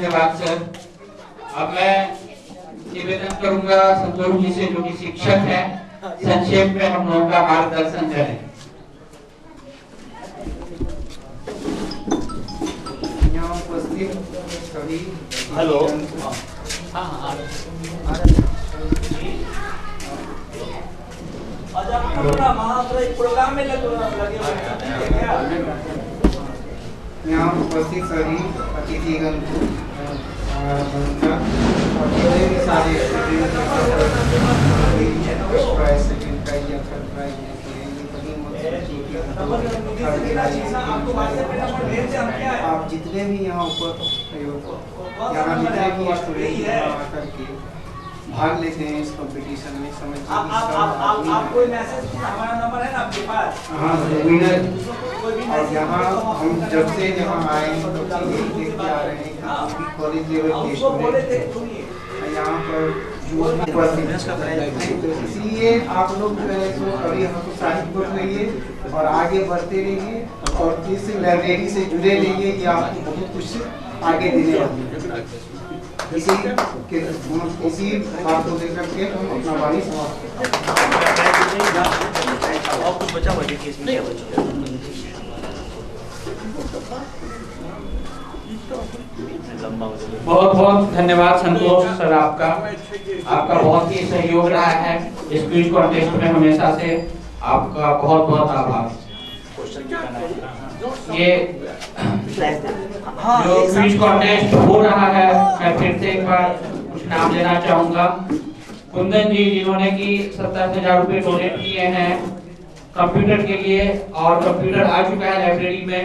धन्यवाद सर। अब मैं निवेदन करूंगा संतोष जी से, जो कि शिक्षक हैं, संक्षेप में हम लोगों का मार्गदर्शन करें। यहाँ उपस्थित सभी हेलो प्रोग्राम में लगे हुए हैं। यहाँ उपस्थित सभी अतिथिगण और जितने भी सारे आप जितने भी यहाँ जितने भी स्टूडेंट आकर के भाग लेते हैं इस कंपटीशन में, समझ आपको मैसेज हमारा नंबर है ना आपके पास? हाँ विनर। और यहाँ हम जब से यहाँ आए तब से यही देखते आ रहे हैं कि कॉलेज लेवल के स्टूडेंट यहाँ पर इसलिए आप लोग जो है सो अभी हमको उत्साहित कर रहिए और आगे बढ़ते रहिए और इस लाइब्रेरी से जुड़े रहिए। ये आपको बहुत कुछ आगे देने वाली है। इसी बात को लेकर के हम अपना वाणी समाप्त बहुत बहुत धन्यवाद संतोष सर, आपका बहुत ही सहयोग रहा है इस क्विज कॉन्टेस्ट में, हमेशा से आपका बहुत बहुत आभार। ये जो क्विज कॉन्टेस्ट हो रहा है, मैं फिर से एक बार कुछ नाम लेना चाहूंगा। कुंदन जी, जिन्होंने की 70,000 रुपए डोनेट किए हैं कंप्यूटर के लिए, और कंप्यूटर आ चुका है लाइब्रेरी में।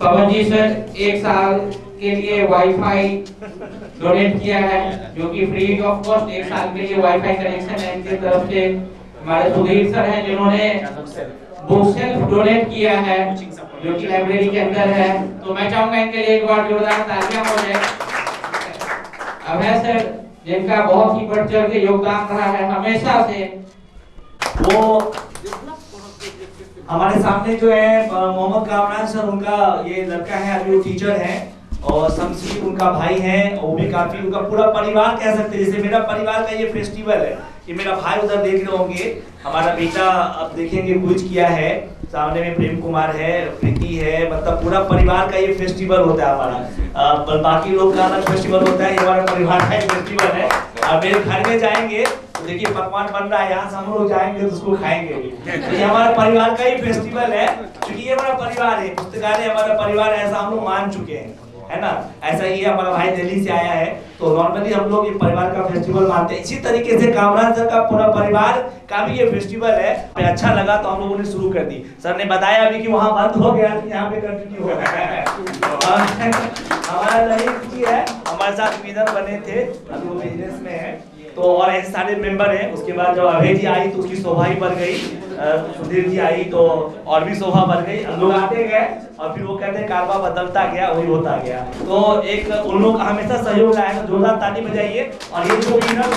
पवन जी सर 1 साल के लिए वाईफाई डोनेट किया है, जो कि फ्री ऑफ कॉस्ट 1 साल के लिए वाईफाई कनेक्शन है इनकी तरफ से। हमारे सुधीर सर हैं जिन्होंने बुक सेल्फ डोनेट किया है, जो कि लाइब्रेरी के अंदर है। तो मैं चाहूंगा इनके लिए एक बार जोरदार तालियां हो जाए। अभय सर, जिनका बहुत ही बढ़ चढ़ के योगदान रहा है हमेशा से, वो हमारे सामने जो है मोहम्मद कामरान सर, उनका ये लड़का है, अभी वो टीचर है, और शमशीर उनका भाई है, वो भी काफी उनका पूरा परिवार कह सकते हैं। जैसे मेरा परिवार का ये फेस्टिवल है, ये मेरा भाई उधर देख रहे होंगे, हमारा बेटा अब देखेंगे क्विज किया है, सामने में प्रेम कुमार है, प्रीति है, मतलब पूरा परिवार का ये फेस्टिवल होता है हमारा। पर बाकी लोग का अलग फेस्टिवल होता है, ये हमारा परिवार का एक फेस्टिवल है। अब मेरे घर में जाएंगे तो देखिए पकवान बन रहा है, यहाँ से हम लोग जाएंगे तो उसको खाएंगे। तो ये हमारा परिवार का ही फेस्टिवल है, क्योंकि ये हमारा परिवार है, पुस्तकालय हमारा परिवार, ऐसा हम लोग मान चुके हैं, है ना। ऐसा ही है, हमारा भाई दिल्ली से आया है, तो नॉर्मली हम लोग ये परिवार का फेस्टिवल मानते हैं। इसी तरीके से कामरान सर का पूरा परिवार का भी ये फेस्टिवल है। अच्छा लगा तो हम लोगों ने शुरू कर दी। सर ने बताया अभी कि वहाँ बंद हो गया, यहाँ पे कंटिन्यू हो रहा है। हमारा ललित जी है, हमारे साथ विनर बने थे, अभी वो बिजनेस में है, तो और ऐसे सारे मेंबर हैं। उसके बाद जब अभय जी आई तो उसकी शोभा ही बढ़ गई, सुधीर जी आई तो और भी शोभा बढ़ गई। हम लोग आते गए और फिर वो कहते हैं कारवा बदलता गया, वही होता गया। तो एक उन लोग का हमेशा सहयोग रहा है, तो जोरदार ताली बजाइए। और ये जो विनर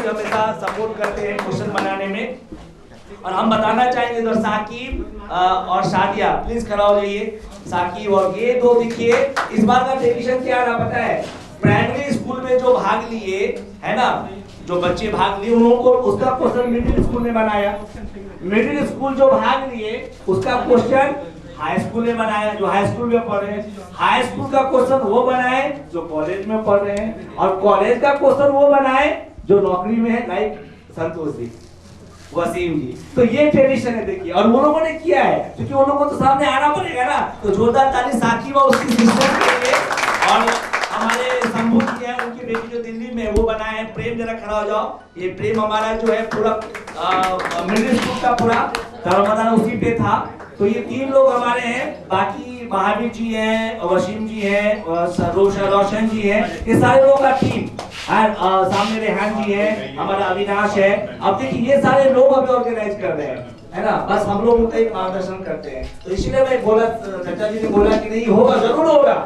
हमेशा सपोर्ट करते हैं क्वेश्चन बनाने में। और हम बताना चाहेंगे तो साकिब और शादिया प्लीज खड़ा हो जाइए। साकिब और ये दो देखिए, इस बार का डेफिनेशन क्या रहा पता है? प्राइमरी स्कूल में जो भाग लिए है ना, जो बच्चे भाग लिए, उन लोगों को उसका क्वेश्चन मिडिल स्कूल में बनाया। मिडिल स्कूल जो भाग लिए उसका क्वेश्चन हाई स्कूल में बनाया, जो हाई स्कूल में पढ़ रहे हैं। हाई स्कूल का क्वेश्चन वो बनाए जो कॉलेज में पढ़ रहे हैं, और कॉलेज का क्वेश्चन वो बनाए जो नौकरी में है, लाइक संतोष जी, वसीम जी। तो ये ट्रेडिशन है देखिए, और वो लोगों ने किया है, क्योंकि उन लोगों को तो सामने आना पड़ेगा ना। तो जोरदार ताली साकिब और उसकी सिस्टर के लिए। और हमारे शंभू जी हैं, उनकी बेटी जो दिल्ली में, वो बनाए हैं। प्रेम जरा खड़ा हो जाओ। ये प्रेम हमारा जो है पूरा मिडिल स्कूल का पूरा धर्मदान उसी पे था। तो ये 3 लोग हमारे हैं। बाकी महावीर जी हैं, वसीम जी हैं, रोशन जी हैं, ये सारे लोगों का टीम। सामने रेहान जी है, हमारा अविनाश है। अब देखिए ये सारे लोग अभी ऑर्गेनाइज कर रहे हैं, है ना। बस हम लोग उनका एक मार्गदर्शन करते हैं। तो इसलिए मैं बोला, चाचा जी ने बोला कि नहीं होगा, जरूर होगा,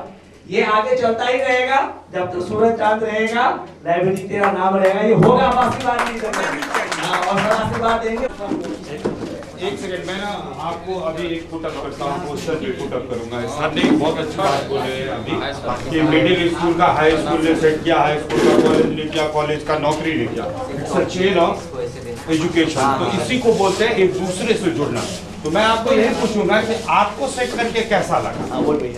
ये आगे चलता ही रहेगा जब तक सूरज चांद रहेगा, लाइब्रेरी तेरा नाम रहेगा, ये होगा। हम आशीर्वाद नहीं देंगे और आशीर्वाद देंगे। एक सेकंड मैं ना आपको अभी एक पुटअप करता हूँ, पोस्टर पे पुटअप करूंगा। सर ने एक बहुत अच्छी बात बोले है अभी कि मिडिल स्कूल का हाई स्कूल ने सेट किया, हाई स्कूल का कॉलेज ने किया, कॉलेज का नौकरी ने किया। It's a chain of education. तो इसी को बोलते हैं एक दूसरे से जुड़ना। तो मैं आपको यही पूछूंगा कि आपको सेट करके कैसा लगा,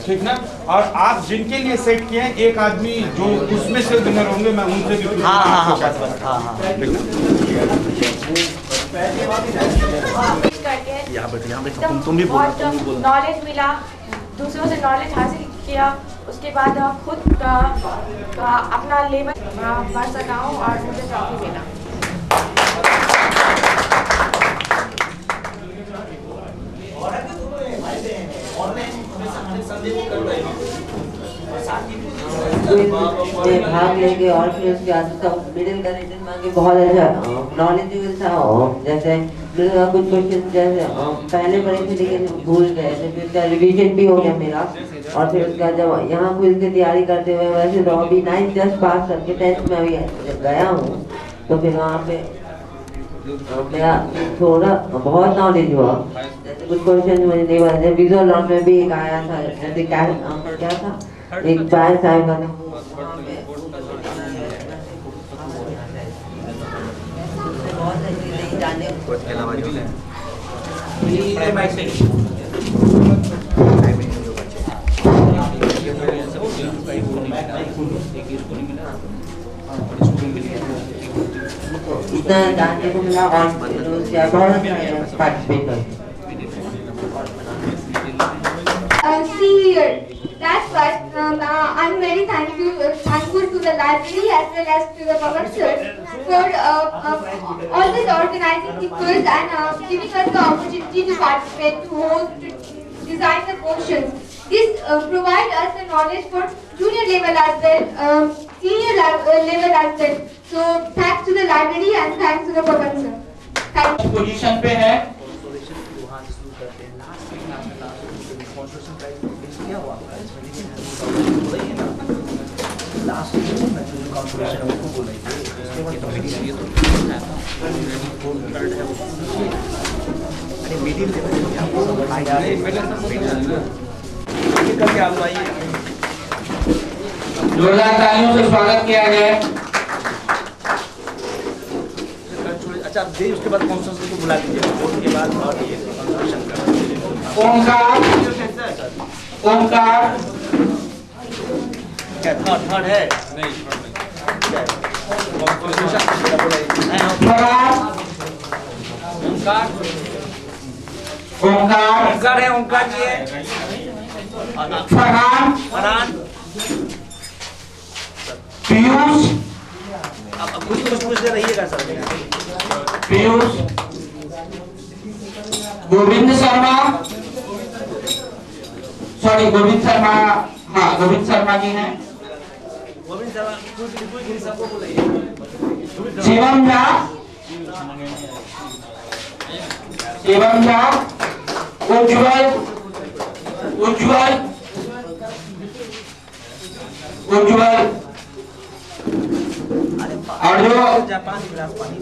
ठीक ना? और आप जिनके लिए सेट किए हैं, एक आदमी जो उसमें से विनर होंगे, मैं उनसे भी पूछूंगा आपको कैसा लगा। तुम भी बोलो। नॉलेज मिला, दूसरों से नॉलेज हासिल किया, उसके बाद खुद का अपना लेवल बढ़ सका हूँ और मुझे ट्रॉफी मिला। भाग लेंगे और फिर उसके बाद उसका मिडिल का रिटर्न मांगे, बहुत अच्छा नॉलेजेबल था। जैसे कुछ क्वेश्चन जैसे पहले पढ़े थे लेकिन भूल गए थे, फिर उसका रिवीजन भी हो गया मेरा। और फिर उसका जब यहाँ क्विज की तैयारी करते हुए, वैसे तो अभी 9th जस्ट पास करके 10th में अभी जब गया हूँ, तो फिर वहाँ पे मेरा थोड़ा बहुत नॉलेज हुआ। जैसे कुछ क्वेश्चन मुझे नहीं बता, विजुअल लॉ में भी एक आया था, जैसे क्या था, एक बार साहब का बहुत अच्छी जाने इतना जानने को मिला और बहुत पार्टिसिपेट करते। That's why I'm very thankful to the library as well as to the Pawan sir for always organizing the quiz and giving us the opportunity to participate, to host, to design the questions. This provides us the knowledge for junior level as well, senior level as well. So thanks to the library and thanks to the Pawan sir. Thank you. Position पे है जोरदार तालियों से स्वागत किया जाए। अच्छा दे, उसके बाद कॉन्फ्रेंस को बुला लीजिए, उसके बाद और ये कॉन्फ्रेंस कर ओमकार क्या थर्ड है नहीं, ओमकार है, ओमकार जी है, फरहान, पीयूष, अब कुछ पूछते रहिएगा सर। पीयूष, गोविंद शर्मा, सॉरी गोविंद शर्मा, हाँ गोविंद शर्मा जी हैं। गोविंद शर्मा सबको बुलाइए। शिवम झा, उज्जवल, और जो जापान गिलास पानी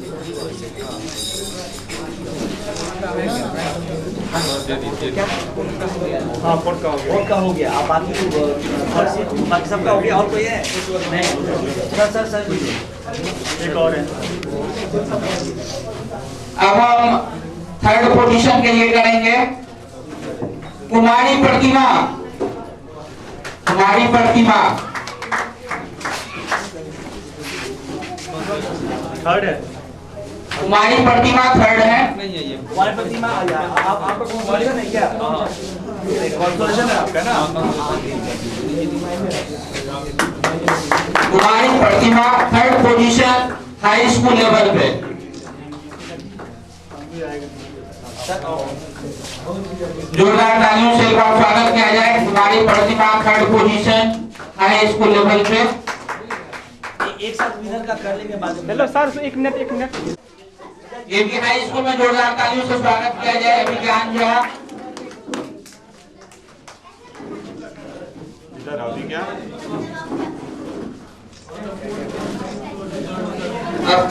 हाँ का हो गया। अब बाकी सबका हो गया, और कोई है नहीं? सर एक और है। अब हम थर्ड पोजीशन के लिए करेंगे कुमारी प्रतिमा। थर्ड है, कुमारी प्रतिमा थर्ड है। नहीं है ये कुमारी प्रतिमा। आपका कॉन्सोलेशन है क्या? कॉन्सोलेशन है आपका ना? Kumari Pratima third position high school level पे। जोरदार तालियों से एक बार स्वागत किया जाए। Kumari Pratima third position high school level पे। एक साथ विनर का कर लेंगे बाद में। हेलो सर, एक मिनट। ये भी हाई स्कूल में जोरदार तालियों से स्वागत किया जाए। विज्ञान जो है इधर आओ क्या?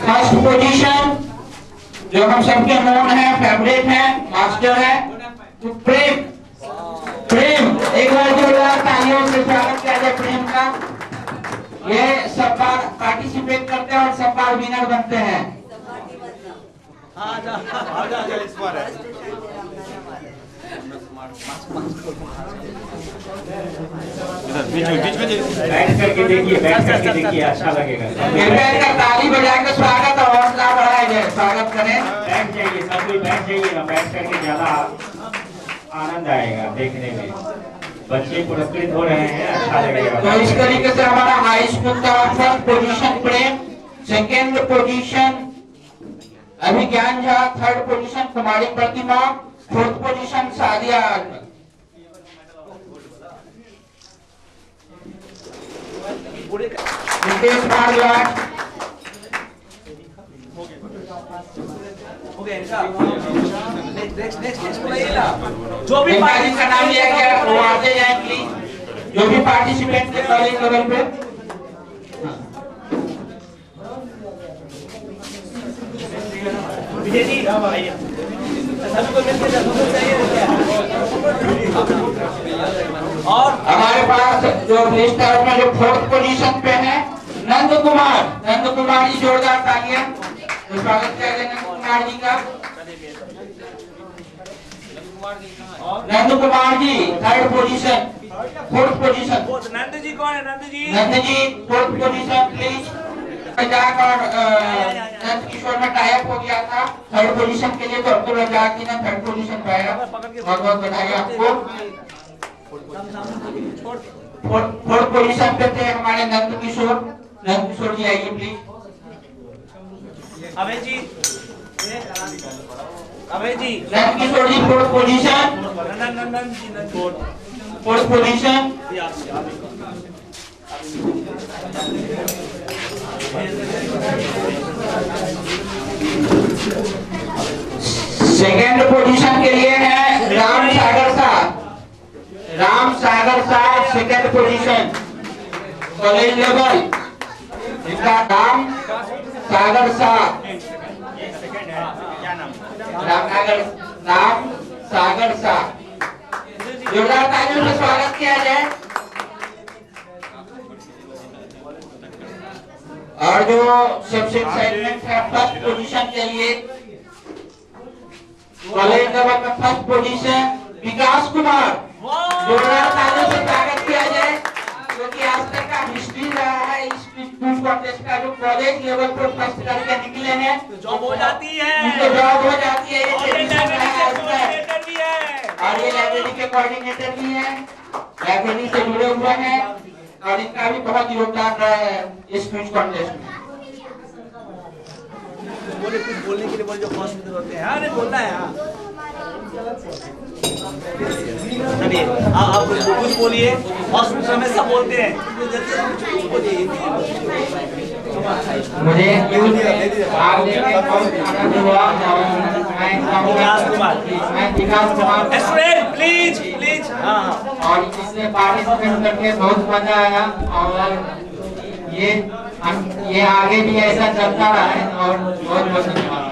फर्स्ट पोजीशन जो हम सबके नोन है, फेवरेट है, मास्टर है, तो प्रेम प्रेम एक बार जोरदार तालियों से स्वागत किया जाए प्रेम का। ये सब बार पार्टिसिपेट करते हैं और सब बार विनर बनते हैं। इस बार है बीच में बैठ करके देखिए अच्छा लगेगा। ताली बजा के स्वागत और हौसला बढ़ाया जाए। स्वागत करें। बैठ जाइए, सब कोई बैठ जाइए ना, बैठ करके ज्यादा आनंद आएगा देखने में। बच्चे पुरस्कृत हो रहे हैं, अच्छा लगेगा। तो इस तरीके से हमारा हाई स्कूल का फर्स्ट पोजीशन प्रेम, सेकेंड पोजीशन अभिज्ञान झा, थर्ड पोजीशन कुमारी प्रतिमा, फोर्थ पोजीशन सादिया। नितेश भारद्वाज, जो भी का नाम लिया गया वो आते जाए प्लीज। जो भी पार्टिसिपेंट के कॉलेज लेवल पे विजय जी सभी को मिलकर और हमारे पास जो लिस्ट है उसमें जो फोर्थ पोजीशन पे है नंद कुमार जी, जोरदार तालियां। तो स्वागत किया जाए नंद कुमार जी का। Nand Kumar ji third position, fourth position. Nand ji कौन है? Nand ji fourth position please. Razzaq और नंद किशोर में टाइप हो गया था थर्ड पोजीशन के लिए, तो अब्दुल रजाक जी ने थर्ड पोजीशन पाया। बहुत बहुत बधाई आपको। फोर्थ पोजीशन पे थे हमारे नंद किशोर जी, आइए please. Abhay ji Nand Kishore ji fourth position, Nandan ji fourth position. Second position के लिए है राम सागर साहब, सेकेंड पोजीशन कॉलेज लेवल। इनका नाम सागर साहब, राम सागर साहब। जोरदार तालियों से स्वागत किया जाए। और जो सबसे एक्साइटमेंट है फर्स्ट पोजीशन के लिए कॉलेज लेवल में फर्स्ट पोजीशन विकास कुमार। जोरदार तालियों से स्वागत किया जाए, क्योंकि आज तक का हिस्ट्री रहा है इस क्विज कॉन्टेस्ट का। जो कॉलेज लेवल पर फर्स्ट करके निकले हैं जॉब हो जाती है, उनको जॉब हो जाती है। और ये लाइब्रेरी के कोऑर्डिनेटर भी हैं, लाइब्रेरी से जुड़े हुए हैं और इनका भी बहुत योगदान रहा है इस क्विज कॉन्टेस्ट में। बोले कुछ बोलने के लिए बोले जो फर्स्ट होते हैं। अरे बोलना है चलिए आप कुछ बोलिए। हॉस्पिटल हमेशा बोलते हैं मुझे विकास कुमार स्टूडेंट प्लीज और इसमें पार्टिसिपेट करके बहुत मजा आया। और ये आगे भी ऐसा चलता रहा है और बहुत बहुत धन्यवाद।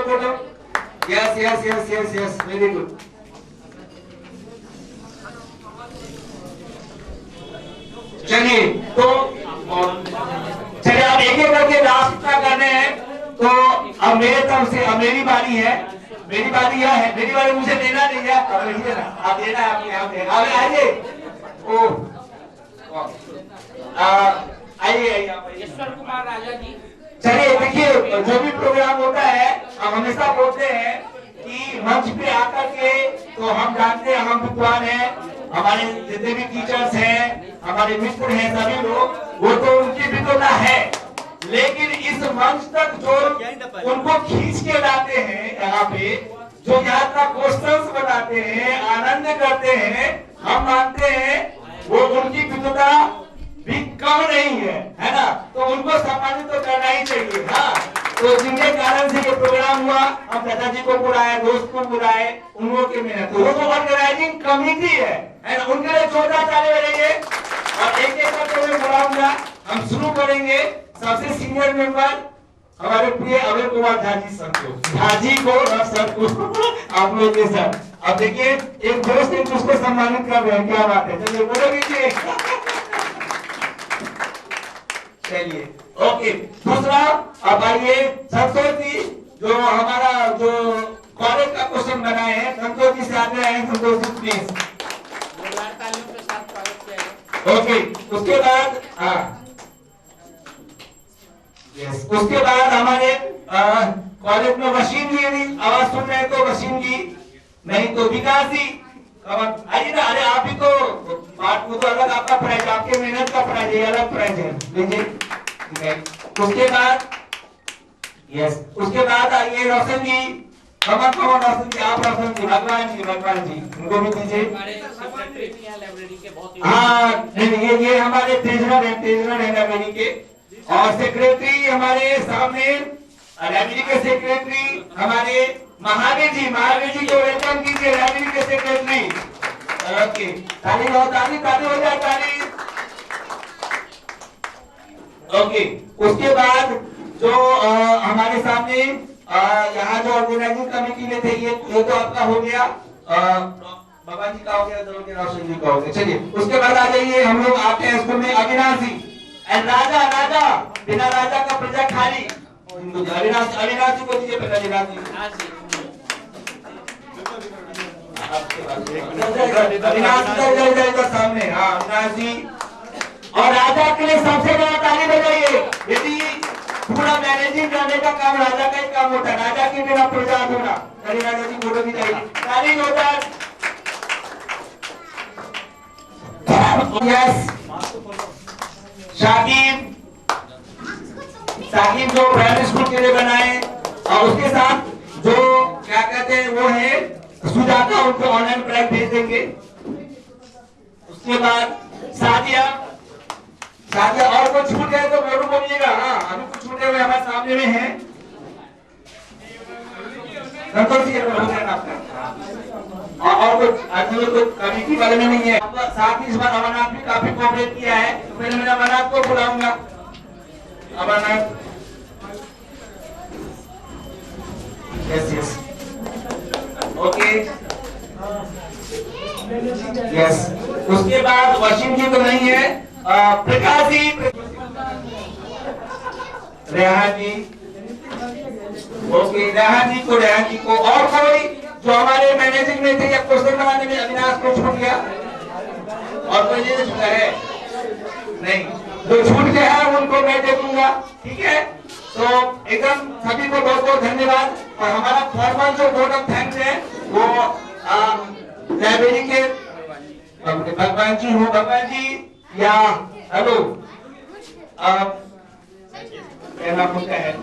Photo yes very good. चलिए तो चलिए आप एक एक करके रास्ता करने हैं। तो अब मेरे तरफ से अब मेरी बारी है। मेरी बारी यह है, मेरी बारी मुझे देना नहीं है, आप देना है। आप आइए। आइए ईश्वर कुमार राजा जी। चलिए देखिए, जो भी प्रोग्राम होता है हम हमेशा बोलते हैं कि मंच पे आकर के तो हम जानते हैं हम विद्वान हैं, हमारे जितने भी टीचर्स हैं, हमारे मित्र हैं, सभी लोग वो तो उनकी विद्वता है, लेकिन इस मंच तक जो उनको खींच के लाते हैं यहाँ पे, जो यहाँ का क्वेश्चंस बनाते हैं, आनंद करते हैं, हम मानते हैं वो उनकी विद्वता भी कम नहीं है ना। तो उनको सम्मानित तो करना ही चाहिए। हाँ, तो जिनके कारण से ये प्रोग्राम हुआ, हम दादा जी को बुलाए, दोस्त को बुलाए, उन लोगों के मेहनत, वो तो ऑर्गेनाइजिंग कमेटी है ना, उनके लिए जोरदार ताली बजाइए। और एक एक करके मैं बुलाऊंगा, हम शुरू करेंगे। सबसे सीनियर मेंबर हमारे प्रिय अभय कुमार झा जी सर को, झा जी को और सर को आप लोग के सर। अब देखिए एक दोस्त एक उसको सम्मानित कर रहे हैं, क्या बात है, चलिए बोलो कीजिए। चलिए ओके। दूसरा अब आइए संतोष जी, जो हमारा जो कॉलेज का क्वेश्चन बनाए हैं, संतोष जी से आगे आए, संतोष जी प्लीज। ओके उसके बाद यस, उसके बाद हमारे कॉलेज में वसीम जी, यदि आवाज सुन रहे हैं तो वसीम जी, नहीं तो विकास जी आइए ना। अरे आप ही तो बात को तो अलग आपका प्राइज, आपके मेहनत का प्राइज है, अलग प्राइज है, लीजिए। उसके बाद यस, उसके बाद आइए रोशन जी, कमर रोशन जी, आप रोशन जी, भगवान जी उनको भी दीजिए। हाँ नहीं, ये हमारे ट्रेजरर है लाइब्रेरी के, और सेक्रेटरी हमारे सामने लाइब्रेरी के सेक्रेटरी हमारे महावीर जी को वेलकम कीजिए, लाइब्रेरी के सेक्रेटरी। ओके ताली हो जाए ताली। ओके उसके बाद जो हमारे सामने यहाँ जो ऑर्गेनाइजिंग कमेटी में थे, ये तो आपका हो गया, बाबा जी का हो गया, रोशन जी का हो गया। चलिए उसके बाद आ जाइए, हम लोग आते हैं स्कूल में अविनाश जी एंड राजा, बिना राजा का प्रजा खाली। अविनाश जी को दीजिए पहले, अविनाश जी सामने। हाँ अविनाश जी, और राजा के लिए सबसे बड़ा ताली बजाइए। यदि पूरा मैनेजिंग करने का काम राजा का ही काम होता है, राजा के बिना प्रजा अधूरा। राजा जी फोटो भी चाहिए, ताली होता है। यस साकिब जो प्राइमरी स्कूल के लिए बनाए, और उसके साथ जो क्या कहते हैं वो है सुजाता, उनको ऑनलाइन प्राइज भेज देंगे। उसके बाद सादिया और कुछ छूट गए तो जरूर बोलिएगा। हाँ अभी कुछ छूटे हुए हमारे सामने में हैं। संतोष जी और कुछ कमेटी वाले में नहीं है। साथ ही इस बार अमरनाथ भी काफी कोऑपरेट किया है, तो पहले मैं अमरनाथ को बुलाऊंगा। Amarnath yes okay yes. उसके बाद वसीम जी तो नहीं है, प्रकाश जी, रेहान जी, ओके रेहान जी को और कोई जो हमारे मैनेजिंग में थे या क्वेश्चन बनाने में अविनाश को छूट गया, और कोई नहीं छूटा है? नहीं, जो छूट गया है उनको मैं देखूंगा, ठीक है। तो एकदम सभी को बहुत बहुत धन्यवाद। और हमारा फॉर्मल जो वोट ऑफ थैंक्स है वो लाइब्रेरी के भगवान जी या हेलो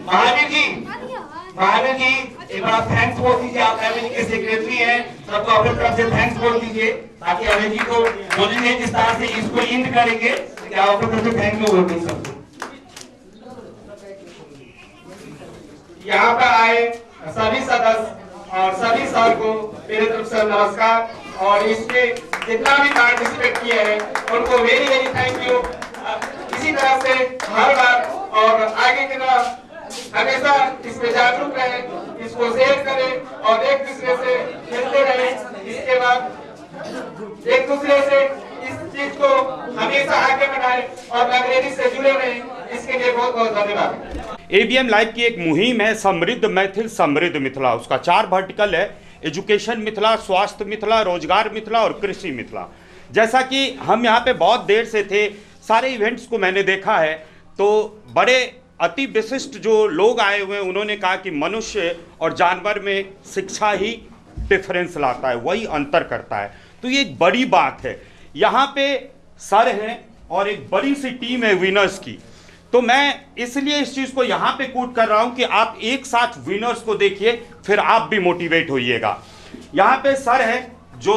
महावीर जी एक बार थैंक्स बोल दीजिए। आप लाइब्रेरी के सेक्रेटरी हैं, सबको अपनी तरफ से थैंक्स बोल दीजिए, ताकि अभय जी को बोलेंगे जिस तरह से इसको इंड करेंगे, क्या आप अपनी तरफ से थैंक यू बोल दीजिए सबको। यहाँ पर आए सभी सदस्य और सभी सर को मेरे तरफ से नमस्कार, और इसमें जितना भी पार्टिसिपेट किए हैं उनको वेरी वेरी थैंक यू। इसी तरह से हर बार और आगे की तरह हमेशा इसमें जागरूक रहे, इसको शेयर करें और एक दूसरे से मिलते रहे। इसके बाद एक दूसरे से इस चीज को हमेशा आगे बढ़ाएं और लाइब्रेरी से जुड़े रहें। इसके लिए बहुत बहुत धन्यवाद। ABM लाइव की एक मुहिम है समृद्ध मैथिल समृद्ध मिथिला। उसका 4 वर्टिकल है, एजुकेशन मिथिला, स्वास्थ्य मिथिला, रोजगार मिथिला और कृषि मिथिला। जैसा कि हम यहाँ पे बहुत देर से थे, सारे इवेंट्स को मैंने देखा है, तो बड़े अति विशिष्ट जो लोग आए हुए हैं उन्होंने कहा कि मनुष्य और जानवर में शिक्षा ही डिफरेंस लाता है, वही अंतर करता है। तो ये एक बड़ी बात है। यहाँ पे सर हैं और एक बड़ी सी टीम है विनर्स की, तो मैं इसलिए इस चीज़ को यहाँ पे कोट कर रहा हूँ कि आप एक साथ विनर्स को देखिए, फिर आप भी मोटिवेट होइएगा। यहाँ पे सर है जो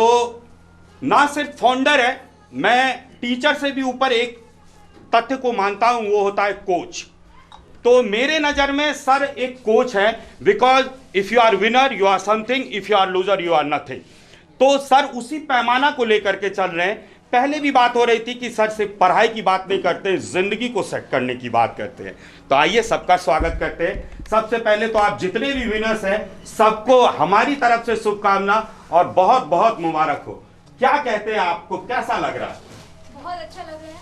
ना सिर्फ फाउंडर है, मैं टीचर से भी ऊपर एक तथ्य को मानता हूँ, वो होता है कोच। तो मेरे नज़र में सर एक कोच है, because if you are winner you are something, if you are loser you are nothing. तो सर उसी पैमाना को लेकर के चल रहे हैं पहले भी बात हो रही थी कि सर सिर्फ पढ़ाई की बात नहीं करते, जिंदगी को सेट करने की बात करते हैं। तो आइए सबका स्वागत करते हैं। सबसे पहले तो आप जितने भी विनर्स हैं सबको हमारी तरफ से शुभकामना और बहुत बहुत मुबारक हो। क्या कहते हैं, आपको कैसा लग रहा है? बहुत अच्छा लग रहा है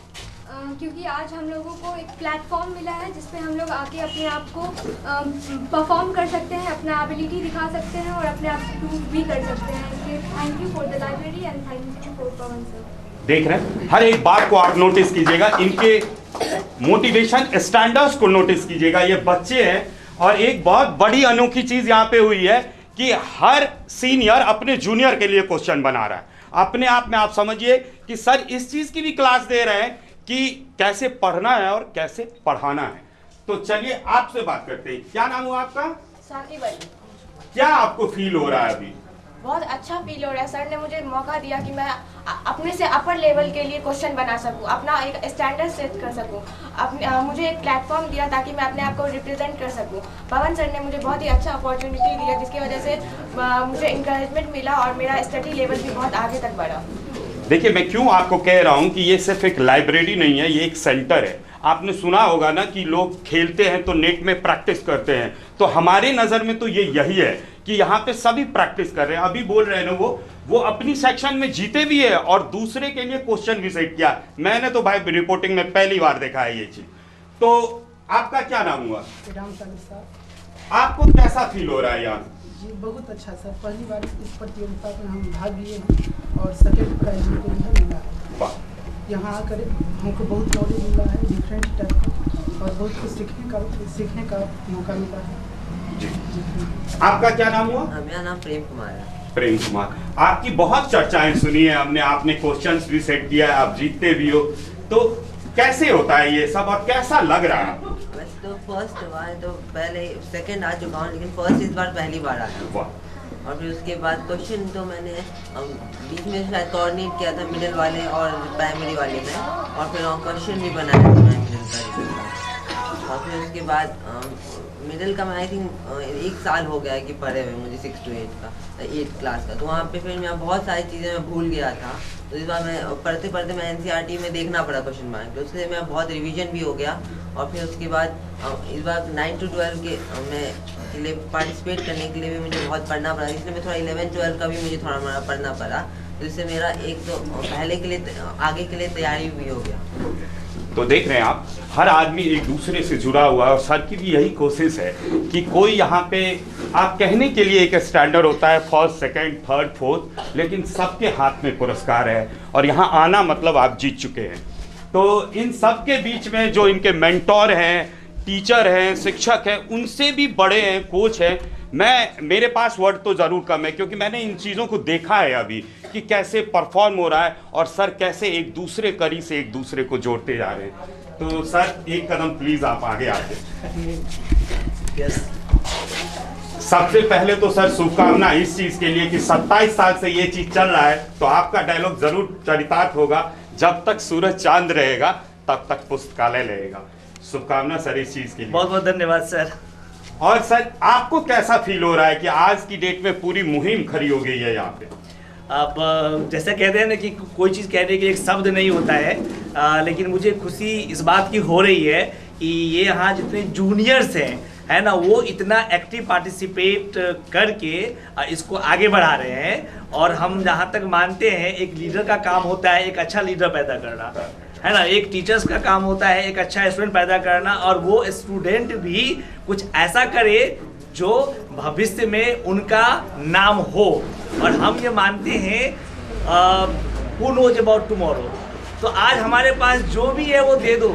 क्योंकि आज हम लोगों को एक प्लेटफॉर्म मिला है जिसपे हम लोग आके अपने आप को परफॉर्म कर सकते हैं, अपना एबिलिटी दिखा सकते हैं और अपने आप को प्रूव भी कर सकते हैं। इसलिए thank you for the library and thank you for Pawan sir. देख रहे हैं, हर एक बात को आप नोटिस कीजिएगा, इनके मोटिवेशन स्टैंडर्ड्स को नोटिस कीजिएगा। ये बच्चे हैं और एक बहुत बड़ी अनोखी चीज यहाँ पे हुई है कि हर सीनियर अपने जूनियर के लिए क्वेश्चन बना रहा है। अपने आप में आप समझिए कि सर इस चीज की भी क्लास दे रहे हैं कि कैसे पढ़ना है और कैसे पढ़ाना है। तो चलिए आपसे बात करते हैं। क्या नाम हुआ आपका? साकिब अली। क्या आपको फील हो रहा है अभी? बहुत अच्छा फील हो रहा है। सर ने मुझे मौका दिया कि मैं अपने से अपर लेवल के लिए क्वेश्चन बना सकूं, अपना एक स्टैंडर्ड सेट कर सकूं। मुझे एक प्लेटफॉर्म दिया ताकि मैं अपने आप को रिप्रेजेंट कर सकूं। पवन सर ने मुझे बहुत ही अच्छा अपॉर्चुनिटी दिया जिसकी वजह से मुझे इंकरेजमेंट मिला और मेरा स्टडी लेवल भी बहुत आगे तक बढ़ा। देखिए, मैं क्यों आपको कह रहा हूं कि ये सिर्फ एक लाइब्रेरी नहीं है, ये एक सेंटर है। आपने सुना होगा ना कि लोग खेलते हैं तो नेट में प्रैक्टिस करते हैं, तो हमारे नज़र में तो ये यही है कि यहाँ पे सभी प्रैक्टिस कर रहे हैं। अभी बोल रहे हैं ना, वो अपनी सेक्शन में जीते भी है और दूसरे के लिए क्वेश्चन भी सेट किया। मैंने तो भाई रिपोर्टिंग में पहली बार देखा है ये चीज। तो आपका क्या नाम हुआ? राम सर। आपको कैसा फील हो रहा है यहाँ? जी बहुत अच्छा सर, पहली बार इस प्रतियोगिता में हम भाग लिए हैं और सेकेंड प्राइज मुझे मिला है। यहाँ आकर हमको बहुत नॉलेज मिला है डिफरेंट टाइप का और बहुत कुछ सीखने का मौका मिला है। जी। आपका क्या नाम हुआ? मेरा नाम प्रेम कुमार है। प्रेम कुमार, आपकी बहुत चर्चाएं सुनी है हमने, आपने क्वेश्चंस भी सेट किया है, आप जीतते भी हो। तो कैसे होता है ये सब और कैसा लग रहा है? वैसे तो फर्स्ट बार तो पहले सेकंड आ चुका हूँ, लेकिन फर्स्ट इस बार पहली बार आया। वाह। और फिर उसके बाद क्वेश्चन तो मैंने बीच में शायद कोऑर्डिनेट किया था मिडिल वाले और प्राइमरी वाले में, और फिर क्वेश्चन भी बनाया था मैं मिडिल का। और फिर उसके बाद मिडिल का मैं आई थिंक 1 साल हो गया है कि पढ़े हुए मुझे 6 to 8 का 8 क्लास का। तो वहाँ पे फिर मैं बहुत सारी चीज़ें मैं भूल गया था, तो इस बार मैं पढ़ते पढ़ते मैं NCERT में देखना पड़ा क्वेश्चन बैंक, तो उससे मैं बहुत रिवीजन भी हो गया। और फिर उसके बाद इस बार 9 to 12 के मैं के लिए पार्टिसिपेट करने के लिए भी मुझे बहुत पढ़ना पड़ा, इसलिए मैं थोड़ा 11-12 का भी मुझे थोड़ा पढ़ना पड़ा, तो इससे मेरा एक तो पहले के लिए आगे के लिए तैयारी भी हो गया। तो देख रहे हैं आप, हर आदमी एक दूसरे से जुड़ा हुआ है और सर की भी यही कोशिश है कि कोई यहाँ पे आप कहने के लिए एक स्टैंडर्ड होता है फर्स्ट, सेकंड, थर्ड, फोर्थ, लेकिन सबके हाथ में पुरस्कार है और यहाँ आना मतलब आप जीत चुके हैं। तो इन सब के बीच में जो इनके मेंटोर हैं, टीचर हैं, शिक्षक हैं, उनसे भी बड़े हैं, कोच हैं, मेरे पास वर्ड तो ज़रूर कम है क्योंकि मैंने इन चीज़ों को देखा है अभी कि कैसे परफॉर्म हो रहा है और सर कैसे एक दूसरे कड़ी से एक दूसरे को जोड़ते जा रहे हैं। तो सर एक कदम प्लीज़ आप आगे आते। सबसे पहले तो सर शुभकामना इस चीज़ के लिए कि 27 साल से ये चीज़ चल रहा है, तो आपका डायलॉग ज़रूर चरितार्थ होगा, जब तक सूरज चांद रहेगा तब तक पुस्तकालय रहेगा। शुभकामना सर इस चीज़ के लिए। बहुत बहुत धन्यवाद सर। और सर आपको कैसा फील हो रहा है कि आज की डेट में पूरी मुहिम खड़ी हो गई है यहाँ पे? अब जैसा कहते हैं ना कि कोई चीज़ कहने के लिए एक शब्द नहीं होता है, लेकिन मुझे खुशी इस बात की हो रही है कि ये यहाँ जितने जूनियर्स हैं है ना, वो इतना एक्टिव पार्टिसिपेट करके इसको आगे बढ़ा रहे हैं। और हम जहाँ तक मानते हैं एक लीडर का काम होता है एक अच्छा लीडर पैदा करना, है ना, एक टीचर्स का काम होता है एक अच्छा स्टूडेंट पैदा करना, और वो स्टूडेंट भी कुछ ऐसा करे जो भविष्य में उनका नाम हो। और हम ये मानते हैं हु नोज अबाउट टुमारो, तो आज हमारे पास जो भी है वो दे दो,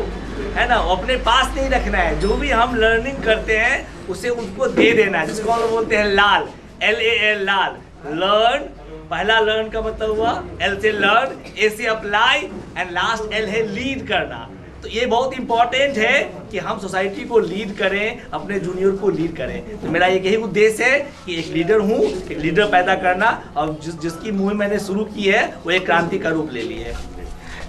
है ना, अपने पास नहीं रखना है। जो भी हम लर्निंग करते हैं उसे उनको दे देना है, जिसको हम बोलते हैं लाल, LAL लाल। लर्न, पहला लर्न का मतलब हुआ L से लर्न, A से अप्लाई एंड लास्ट L है लीड करना। तो ये बहुत इंपॉर्टेंट है कि हम सोसाइटी को लीड करें, अपने जूनियर को लीड करें। तो मेरा यही उद्देश्य है कि एक लीडर हूँ, एक लीडर पैदा करना, और जिसकी मुहिम मैंने शुरू की है वो एक क्रांति का रूप ले ली है।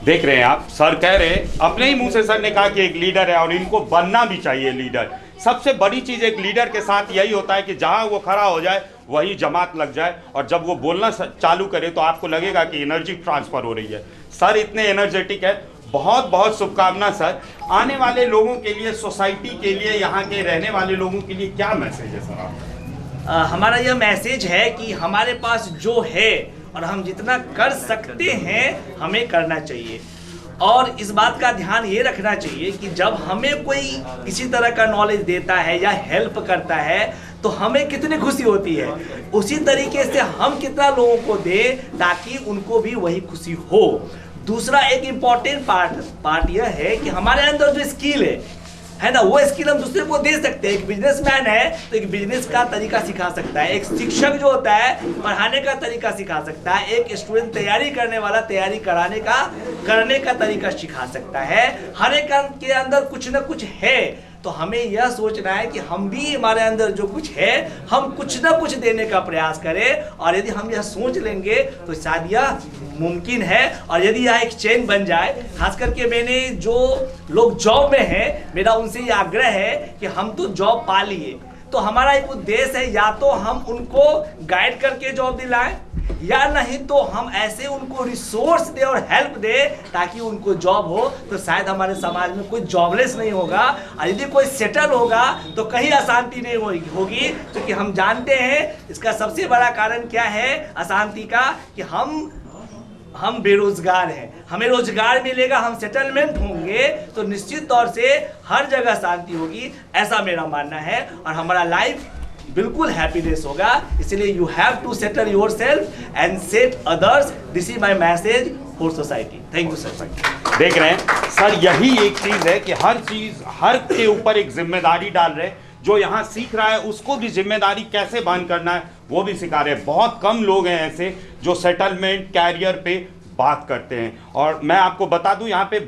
देख रहे हैं आप, सर कह रहे हैं, अपने ही मुंह से सर ने कहा कि एक लीडर है और इनको बनना भी चाहिए लीडर। सबसे बड़ी चीज़ एक लीडर के साथ यही होता है कि जहां वो खड़ा हो जाए वही जमात लग जाए, और जब वो बोलना चालू करे तो आपको लगेगा कि एनर्जी ट्रांसफर हो रही है। सर इतने एनर्जेटिक है, बहुत बहुत शुभकामना सर। आने वाले लोगों के लिए, सोसाइटी के लिए, यहाँ के रहने वाले लोगों के लिए क्या मैसेज है सर आपका? हमारा यह मैसेज है कि हमारे पास जो है और हम जितना कर सकते हैं हमें करना चाहिए, और इस बात का ध्यान ये रखना चाहिए कि जब हमें कोई किसी तरह का नॉलेज देता है या हेल्प करता है तो हमें कितनी खुशी होती है, उसी तरीके से हम कितना लोगों को दें ताकि उनको भी वही खुशी हो। दूसरा एक इम्पॉर्टेंट पार्ट यह है कि हमारे अंदर जो स्किल है ना, वो स्किल हम दूसरे को दे सकते हैं। एक बिजनेसमैन है तो एक बिजनेस का तरीका सिखा सकता है, एक शिक्षक जो होता है पढ़ाने का तरीका सिखा सकता है, एक स्टूडेंट तैयारी करने वाला तैयारी करने का तरीका सिखा सकता है। हर एक के अंदर कुछ ना कुछ है, तो हमें यह सोचना है कि हम भी, हमारे अंदर जो कुछ है हम कुछ ना कुछ देने का प्रयास करें, और यदि हम यह सोच लेंगे तो शायद यह मुमकिन है। और यदि यह एक चेन बन जाए, खास करके मैंने जो लोग जॉब में हैं, मेरा उनसे यह आग्रह है कि हम तो जॉब पा लिए, तो हमारा एक उद्देश्य है या तो हम उनको गाइड करके जॉब दिलाएं, या नहीं तो हम ऐसे उनको रिसोर्स दे और हेल्प दे ताकि उनको जॉब हो। तो शायद हमारे समाज में कोई जॉबलेस नहीं होगा, और यदि कोई सेटल होगा तो कहीं अशांति नहीं होगी, क्योंकि हम जानते हैं इसका सबसे बड़ा कारण क्या है अशांति का, कि हम बेरोजगार हैं। हमें रोजगार मिलेगा, हम सेटलमेंट होंगे तो निश्चित तौर से हर जगह शांति होगी, ऐसा मेरा मानना है, और हमारा लाइफ बिल्कुल हैप्पीनेस होगा। इसलिए you have to settle yourself and set others. This is my message for society. Thank you sir. देख रहे हैं सर, यही एक चीज है कि हर के ऊपर एक जिम्मेदारी डाल रहे हैं। जो यहाँ सीख रहा है उसको भी जिम्मेदारी कैसे बहन करना है वो भी सिखा रहे हैं। बहुत कम लोग हैं ऐसे जो सेटलमेंट कैरियर पे बात करते हैं, और मैं आपको बता दूं यहाँ पे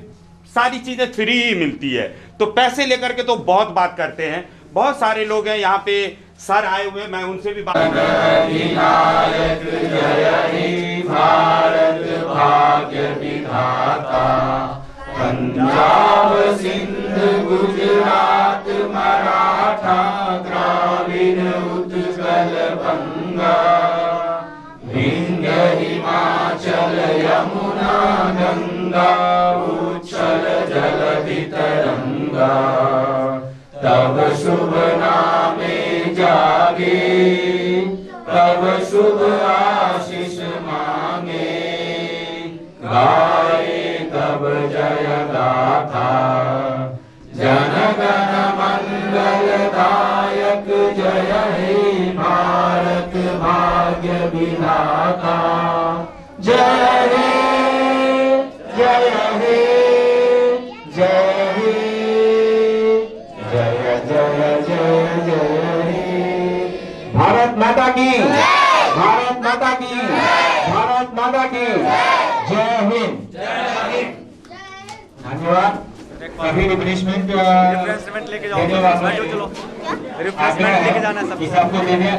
सारी चीजें फ्री ही मिलती है, तो पैसे लेकर के तो बहुत बात करते हैं। बहुत सारे लोग हैं यहाँ पे, सर आए हुए, मैं उनसे भी बात। अधिनायक जय हे भारत भाग्य विधाता, पंजाब सिंध गुजरात मराठा द्राविड़ उत्कल बंगा, विंध्य हिमाचल यमुना गंगा, उच्छल जलधि तरंगा, तब शुभ नामे जागे, तब शुभ आशीष मांगे, गाए तब जय गाथा, जन गण मंगल दायक जय हे भारत भाग्य विधाता, जय हे जय हे जय हे जय जय जय जय हे। भारत माता की, भारत माता की, भारत माता की जय हिंद। धन्यवाद। अभी रिफ्रेशमेंट लेके जाओ, देने वाले रिफ्रेशमेंट लेके जाना सब। आपको देने